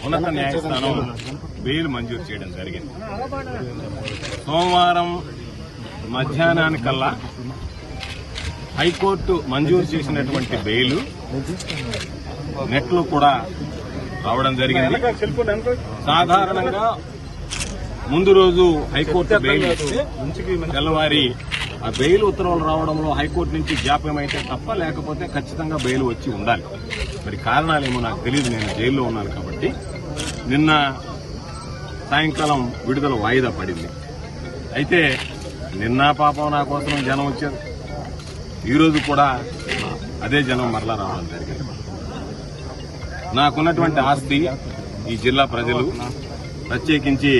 ఉన్నత న్యాయస్థానం బెయిల్ మంజూరు చేయడం జరిగింది. సోమవారం మధ్యాహ్నానికల్లా హైకోర్టు మంజూరు చేసినటువంటి బెయిల్ నెట్లో కూడా రావడం జరిగింది. సాధారణంగా ముందు రోజు హైకోర్టు బెయిల్ ఇస్తే తెల్లవారి ఆ బెయిల్ ఉత్తర్వులు రావడంలో హైకోర్టు నుంచి జాప్యం అయితే తప్ప లేకపోతే ఖచ్చితంగా బెయిల్ వచ్చి ఉండాలి. మరి కారణాలేమో నాకు తెలియదు, నేను జైల్లో ఉన్నాను కాబట్టి. నిన్న సాయంకాలం విడుదల వాయిదా పడింది. అయితే నిన్న పాపం నా కోసం జనం వచ్చారు, ఈరోజు కూడా అదే జనం మరలా రావడం జరిగింది. నాకున్నటువంటి ఆస్తి ఈ జిల్లా ప్రజలు, ప్రత్యేకించి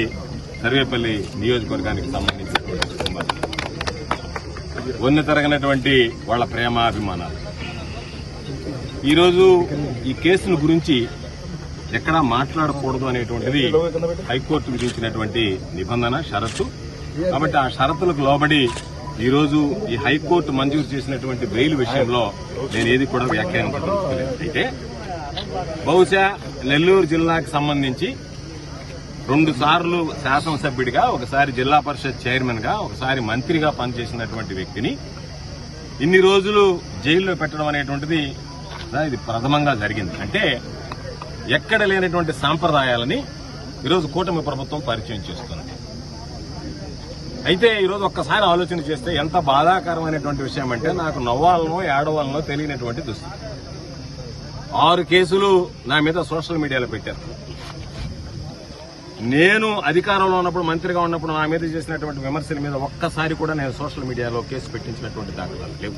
సర్వేపల్లి నియోజకవర్గానికి సంబంధించినటువంటి కుటుంబాలు, వన్నె తరగనటువంటి వాళ్ల ప్రేమాభిమానాలు. ఈరోజు ఈ కేసును గురించి ఎక్కడా మాట్లాడకూడదు అనేటువంటిది హైకోర్టు విధించినటువంటి నిబంధన, షరతు. కాబట్టి ఆ షరతులకు లోబడి ఈరోజు ఈ హైకోర్టు మంజూరు చేసినటువంటి బెయిల్ విషయంలో నేను ఏది కూడా వ్యాఖ్యానించదలుచుకోలేదు. అయితే బహుశా నెల్లూరు జిల్లాకు సంబంధించి 2 సార్లు శాసనసభ్యుడిగా, ఒకసారి జిల్లా పరిషత్ చైర్మన్ గా, ఒకసారి మంత్రిగా పనిచేసినటువంటి వ్యక్తిని ఇన్ని రోజులు జైల్లో పెట్టడం అనేటువంటిది ఇది ప్రథమంగా జరిగింది. అంటే ఎక్కడ లేనటువంటి సాంప్రదాయాలని ఈరోజు కూటమి ప్రభుత్వం పరిచయం చేస్తుంది. అయితే ఈరోజు ఒక్కసారి ఆలోచన చేస్తే ఎంత బాధాకరమైనటువంటి విషయం అంటే, నాకు నవ్వాలనో ఏడవాలనో తెలియనటువంటి దుస్థితి. 6 కేసులు నా మీద సోషల్ మీడియాలో పెట్టారు. నేను అధికారంలో ఉన్నప్పుడు, మంత్రిగా ఉన్నప్పుడు నా మీద చేసినటువంటి విమర్శల మీద ఒక్కసారి కూడా నేను సోషల్ మీడియాలో కేసు పెట్టించినటువంటి దాఖలాలు లేవు.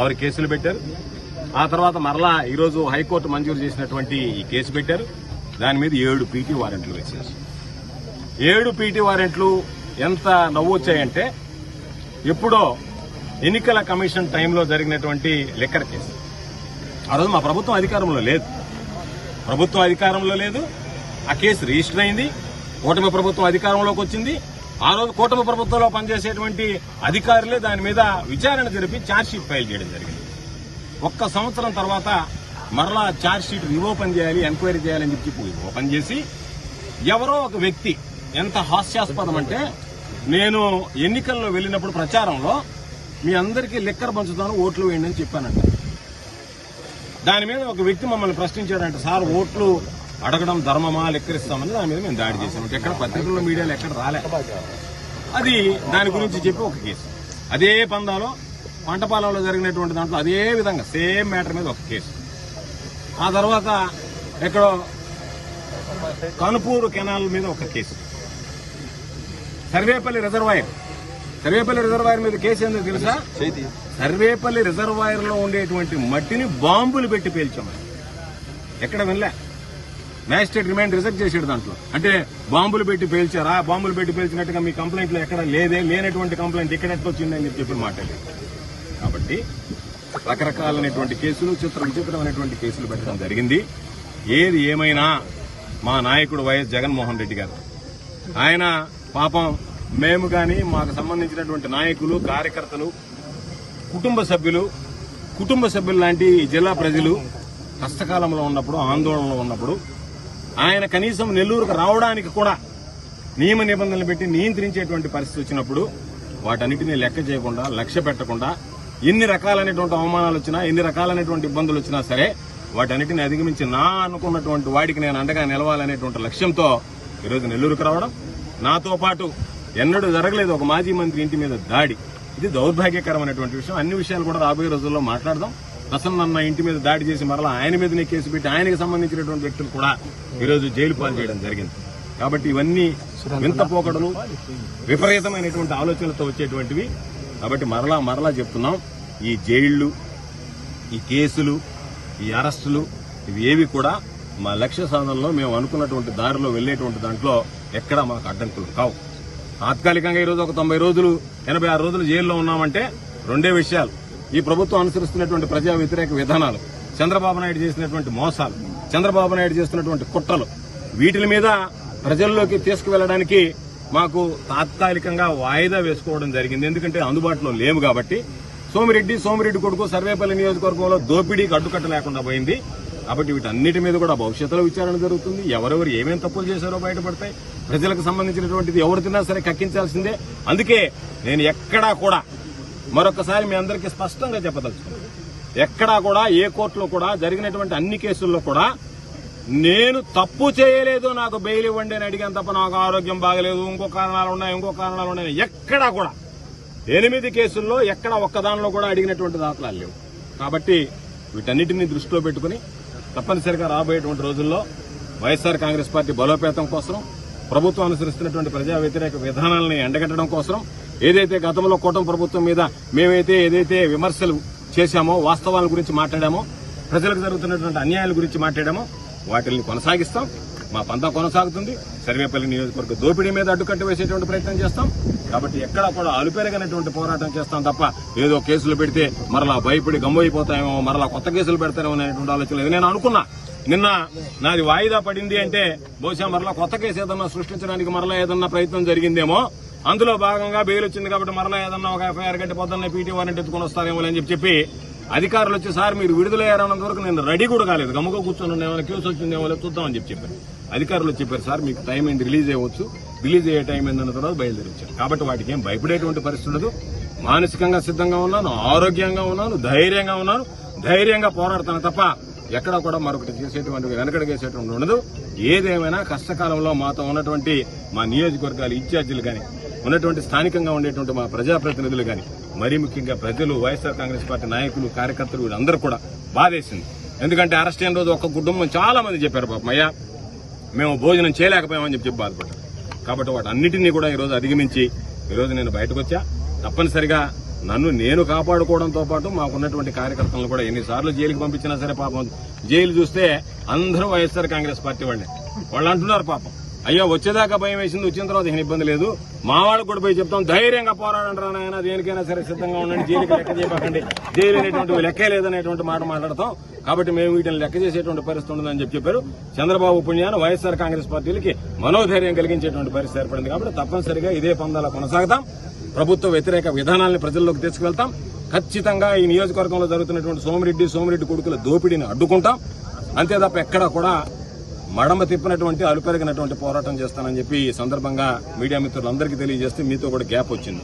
6 కేసులు పెట్టారు. ఆ తర్వాత మరలా ఈరోజు హైకోర్టు మంజూరు చేసినటువంటి ఈ కేసు పెట్టారు. దాని మీద 7 పీటీ వారెంట్లు వేశారు. 7 పీటీ వారెంట్లు ఎంత నవ్వొచ్చాయంటే, ఎప్పుడో ఎన్నికల కమిషన్ టైంలో జరిగినటువంటి లిక్కర్ కేసు. ఆ రోజు మా ప్రభుత్వం అధికారంలో లేదు. ఆ కేసు రిజిస్టర్ అయింది. కూటమి ప్రభుత్వం అధికారంలోకి వచ్చింది. ఆ రోజు కూటమి ప్రభుత్వంలో పనిచేసేటువంటి అధికారులే దాని మీద విచారణ జరిపి ఛార్జ్షీట్ ఫైల్ చేయడం జరిగింది. 1 సంవత్సరం తర్వాత మరలా ఛార్జ్షీట్ రీఓపెన్ చేయాలి, ఎంక్వైరీ చేయాలని చెప్పి ఓపెన్ చేసి, ఎవరో ఒక వ్యక్తి, ఎంత హాస్యాస్పదం అంటే, నేను ఎన్నికల్లో వెళ్లినప్పుడు ప్రచారంలో మీ అందరికీ లిక్కర్ పంచుతాను, ఓట్లు వేయండి అని చెప్పానంట. దాని మీద ఒక వ్యక్తి మమ్మల్ని ప్రశ్నించాడంట, సార్ ఓట్లు అడగడం ధర్మమా, లెక్కరిస్తామని. దాని మీద మేము దాడి చేశాం. ఎక్కడ పత్రికల్లో, మీడియాలో ఎక్కడ రాలే. అది దాని గురించి చెప్పి ఒక కేసు. అదే పందాలో పంటపాలెంలో జరిగినటువంటి దాంట్లో అదే విధంగా సేమ్ మ్యాటర్ మీద ఒక కేసు. ఆ తర్వాత ఎక్కడో కనుపూరు కెనాల్ మీద ఒక కేసు. సర్వేపల్లి రిజర్వాయర్ మీద కేసు ఏందో తెలుసా? సర్వేపల్లి రిజర్వాయర్ లో ఉండేటువంటి మట్టిని బాంబులు పెట్టి పేల్చామని. ఎక్కడ వినలే. మ్యాజిస్ట్రేట్ రిమాండ్ రిజెక్ట్ చేసాడు దాంట్లో. అంటే బాంబులు పెట్టి పేల్చారా? బాంబులు పెట్టి పేల్చినట్టుగా మీ కంప్లైంట్ లో ఎక్కడ లేనటువంటి కంప్లైంట్ ఇక్కడ ఎట్లా వచ్చిందని చెప్పి మాట్లాడలేదు. కాబట్టి రకరకాలైనటువంటి కేసులు, విచిత్రమైనటువంటి కేసులు పెట్టడం జరిగింది. ఏది ఏమైనా మా నాయకుడు వైఎస్ జగన్మోహన్ రెడ్డి గారు, ఆయన పాపం మేము కానీ, మాకు సంబంధించినటువంటి నాయకులు, కార్యకర్తలు, కుటుంబ సభ్యులు లాంటి జిల్లా ప్రజలు కష్టకాలంలో ఉన్నప్పుడు, ఆందోళనలో ఉన్నప్పుడు, ఆయన కనీసం నెల్లూరుకు రావడానికి కూడా నియమ నిబంధనలు పెట్టి నియంత్రించేటువంటి పరిస్థితి వచ్చినప్పుడు వాటన్నిటినీ లెక్క చేయకుండా, లక్ష్య పెట్టకుండా, ఎన్ని రకాలైనటువంటి అవమానాలు వచ్చినా, ఎన్ని రకాలైనటువంటి ఇబ్బందులు వచ్చినా సరే వాటన్నిటిని అధిగమించి నా అనుకున్నటువంటి వాడికి నేను అండగా నిలవాలనేటువంటి లక్ష్యంతో ఈరోజు నెల్లూరుకు రావడం. నాతో పాటు ఎన్నడూ జరగలేదు ఒక మాజీ మంత్రి ఇంటి మీద దాడి. ఇది దౌర్భాగ్యకరమైనటువంటి విషయం. అన్ని విషయాలు కూడా రాబోయే రోజుల్లో మాట్లాడదాం. ప్రసన్న ఇంటి మీద దాడి చేసి మరలా ఆయన మీదనే కేసు పెట్టి ఆయనకు సంబంధించినటువంటి వ్యక్తులు కూడా ఈరోజు జైలు పాలు చేయడం జరిగింది. కాబట్టి ఇవన్నీ వింత పోకడలు, విపరీతమైనటువంటి ఆలోచనలతో వచ్చేటువంటివి. కాబట్టి మరలా చెప్తున్నాం, ఈ జైళ్లు, ఈ కేసులు, ఈ అరెస్టులు, ఇవి ఏవి కూడా మా లక్ష్య సాధనలో మేము అనుకున్నటువంటి దారిలో వెళ్లేటువంటి దాంట్లో ఎక్కడా మాకు అడ్డంకులు కావు. తాత్కాలికంగా ఈరోజు ఒక 90 రోజులు, 86 రోజులు జైల్లో ఉన్నామంటే 2 విషయాలు. ఈ ప్రభుత్వం అనుసరిస్తున్నటువంటి ప్రజా వ్యతిరేక విధానాలు, చంద్రబాబు నాయుడు చేసినటువంటి మోసాలు, చంద్రబాబు నాయుడు చేస్తున్నటువంటి కుట్రలు, వీటి మీద ప్రజల్లోకి తీసుకువెళ్లడానికి మాకు తాత్కాలికంగా వాయిదా వేసుకోవడం జరిగింది. ఎందుకంటే అందుబాటులో లేము కాబట్టి. సోమిరెడ్డి కొడుకు సర్వేపల్లి నియోజకవర్గంలో దోపిడీకి అడ్డుకట్ట లేకుండా పోయింది. కాబట్టి వీటన్నిటి మీద కూడా భవిష్యత్తులో విచారణ జరుగుతుంది. ఎవరెవరు ఏమేమి తప్పులు చేశారో బయటపడతాయి. ప్రజలకు సంబంధించినటువంటిది ఎవరు తిన్నా సరే కక్కించాల్సిందే. అందుకే నేను ఎక్కడా కూడా మరొకసారి మీ అందరికీ స్పష్టంగా చెప్పదలుచుకున్నాను, ఎక్కడా కూడా ఏ కోర్టులో కూడా జరిగినటువంటి అన్ని కేసుల్లో కూడా నేను తప్పు చేయలేదు, నాకు బెయిల్ ఇవ్వండి అని అడిగాను తప్ప నాకు ఆరోగ్యం బాగలేదు, ఇంకో కారణాలు ఉన్నాయి ఎక్కడా కూడా 8 కేసుల్లో ఎక్కడ ఒక్కదానిలో కూడా అడిగినటువంటి దాఖలాలు లేవు. కాబట్టి వీటన్నిటిని దృష్టిలో పెట్టుకుని తప్పనిసరిగా రాబోయేటువంటి రోజుల్లో వైఎస్ఆర్ కాంగ్రెస్ పార్టీ బలోపేతం కోసం, ప్రభుత్వం అనుసరిస్తున్నటువంటి ప్రజా వ్యతిరేక విధానాలని ఎండగట్టడం కోసం, ఏదైతే గతంలో కూటమి ప్రభుత్వం మీద మేమైతే ఏదైతే విమర్శలు చేశామో, వాస్తవాల గురించి మాట్లాడామో, ప్రజలకు జరుగుతున్నటువంటి అన్యాయాల గురించి మాట్లాడామో వాటిని కొనసాగిస్తాం. మా పంతా కొనసాగుతుంది. సర్వేపల్లి నియోజకవర్గ దోపిడీ మీద అడ్డుకట్ట వేసేటువంటి ప్రయత్నం చేస్తాం. కాబట్టి ఎక్కడా కూడా అలుపెరగనటువంటి పోరాటం చేస్తాం తప్ప ఏదో కేసులు పెడితే మరలా భయపడి గమ్మైపోతామేమో, మరలా కొత్త కేసులు పెడతారేమో అనేటువంటి ఆలోచన లేదు. నేను అనుకున్నా నిన్న నాది వాయిదా పడింది అంటే బహుశా మరలా కొత్త కేసు ఏదన్నా సృష్టించడానికి మరలా ఏదన్నా ప్రయత్నం జరిగిందేమో, అందులో భాగంగా బెయిల్ వచ్చింది కాబట్టి మరలా ఏదన్నా ఒక ఎఫ్ఐఆర్ గంట పొద్దున్న పీటీ వారెంట్ ఎత్తుకొని వస్తారేమో అని చెప్పి అధికారులు వచ్చి సార్ మీరు విడుదలయ్యారన్నంత వరకు నేను రెడీ కూడా కాలేదు, గమ్ముగా కూర్చొని ఏమైనా కేసు వచ్చిందేమో చూద్దామని చెప్పారు. అధికారులు చెప్పారు సార్ మీకు టైం అయింది, రిలీజ్ అయ్యవచ్చు, రిలీజ్ అయ్యే టైం అయిందన్న తర్వాత బయలుదేరి వచ్చారు. కాబట్టి వాటికి ఏం భయపడేటువంటి పరిస్థితి ఉండదు. మానసికంగా సిద్ధంగా ఉన్నాను, ఆరోగ్యంగా ఉన్నాను, ధైర్యంగా పోరాడతాను తప్ప ఎక్కడ కూడా మరొకటి చేసేటువంటి వెనకడిగేసేటువంటి ఉండదు. ఏదేమైనా కష్టకాలంలో మాతో ఉన్నటువంటి మా నియోజకవర్గాలు ఇన్ఛార్జీలు కానీ, ఉన్నటువంటి స్థానికంగా ఉండేటువంటి మా ప్రజాప్రతినిధులు కానీ, మరీ ముఖ్యంగా ప్రజలు, వైఎస్ఆర్ కాంగ్రెస్ పార్టీ నాయకులు, కార్యకర్తలు వీళ్ళందరూ కూడా బాధేసింది. ఎందుకంటే అరెస్ట్ అయిన రోజు ఒక్క కుటుంబం చాలా మంది చెప్పారు పాపం అయ్యా మేము భోజనం చేయలేకపోయామని చెప్పి బాధపడ్డారు. కాబట్టి వాటి అన్నిటినీ కూడా ఈరోజు అధిగమించి ఈరోజు నేను బయటకు వచ్చా. తప్పనిసరిగా నన్ను నేను కాపాడుకోవడంతో పాటు మాకున్నటువంటి కార్యకర్తలను కూడా ఎన్నిసార్లు జైలుకి పంపించినా సరే పాపం జైలు చూస్తే అందరూ వైఎస్ఆర్ కాంగ్రెస్ పార్టీ వాళ్ళు అంటున్నారు పాపం అయ్యో వచ్చేదాకా భయం వేసింది, వచ్చిన తర్వాత ఏం ఇబ్బంది లేదు, మా వాళ్ళకు కూడా పోయి చెప్తాం ధైర్యంగా పోరాడండి రానైనా, దేనికైనా సరే సిద్ధంగా ఉండండి, జైలుకి లెక్క చేయకండి, జైలు అనేటువంటి లెక్కే లేదనేటువంటి మాట మాట్లాడతాం. కాబట్టి మేము వీటిని లెక్క చేసేటువంటి పరిస్థితి ఉండదని చెప్పారు. చంద్రబాబు పుణ్యాన వైఎస్ఆర్ కాంగ్రెస్ పార్టీలకి మనోధైర్యం కలిగించేటువంటి పరిస్థితి ఏర్పడింది. కాబట్టి తప్పనిసరిగా ఇదే పందాల కొనసాగుతాం. ప్రభుత్వ వ్యతిరేక విధానాలను ప్రజల్లోకి తీసుకువెళ్తాం. ఖచ్చితంగా ఈ నియోజకవర్గంలో జరుగుతున్నటువంటి సోమిరెడ్డి కొడుకుల దోపిడీని అడ్డుకుంటాం. అంతే తప్ప ఎక్కడా కూడా మడమ తిప్పినటువంటి అలుపెరిగినటువంటి పోరాటం చేస్తానని చెప్పి ఈ సందర్భంగా మీడియా మిత్రులందరికీ తెలియజేస్తే మీతో కూడా గ్యాప్ వచ్చింది.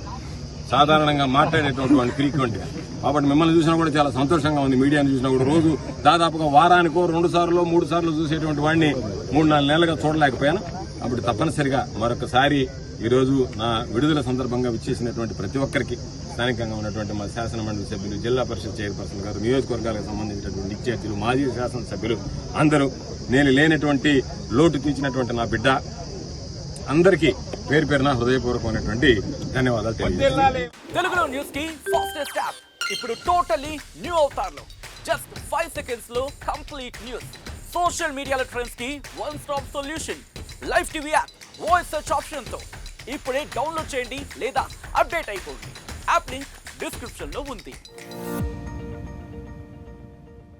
సాధారణంగా మాట్లాడేటువంటి ఫ్రీక్వెంట్ గా కాబట్టి మిమ్మల్ని చూసినా కూడా చాలా సంతోషంగా ఉంది. మీడియాని చూసినా కూడా రోజు దాదాపుగా వారానికో 2 సార్లు 3 సార్లు చూసేటువంటి వాడిని 3-4 నెలలుగా చూడలేకపోయాను. కాబట్టి తప్పనిసరిగా మరొకసారి ఈరోజు నా విడుదల సందర్భంగా విచ్చేసినటువంటి ప్రతి ఒక్కరికి, స్థానికంగా ఉన్నటువంటి మా శాసనమండలి సభ్యులు, జిల్లా పరిషత్ చైర్పర్సన్ గారు, నియోజకవర్గాలకు సంబంధించినటువంటి ఇన్ఛార్జీలు, మాజీ శాసనసభ్యులు అందరూ, నేను లేనటువంటి లోటు తీర్చినటువంటి నా బిడ్డ అందరికీ పేరు పేరున హృదయపూర్వకమైనటువంటి ధన్యవాదాలు తెలియజేస్తున్నాను. తెలుగులో న్యూస్ కి ఫాస్టెస్ట్ యాప్ ఇప్పుడు టోటల్లీ న్యూ అవతార్ లో జస్ట్ 5 సెకండ్స్ లో కంప్లీట్ న్యూస్, సోషల్ మీడియాలో ట్రెండ్స్ కి one stop solution, live TV app, voice search option తో ఇప్పుడే డౌన్లోడ్ చేయండి లేదా అప్డేట్ అయిపోండి. యాప్ లింక్ డిస్క్రిప్షన్ లో ఉంది.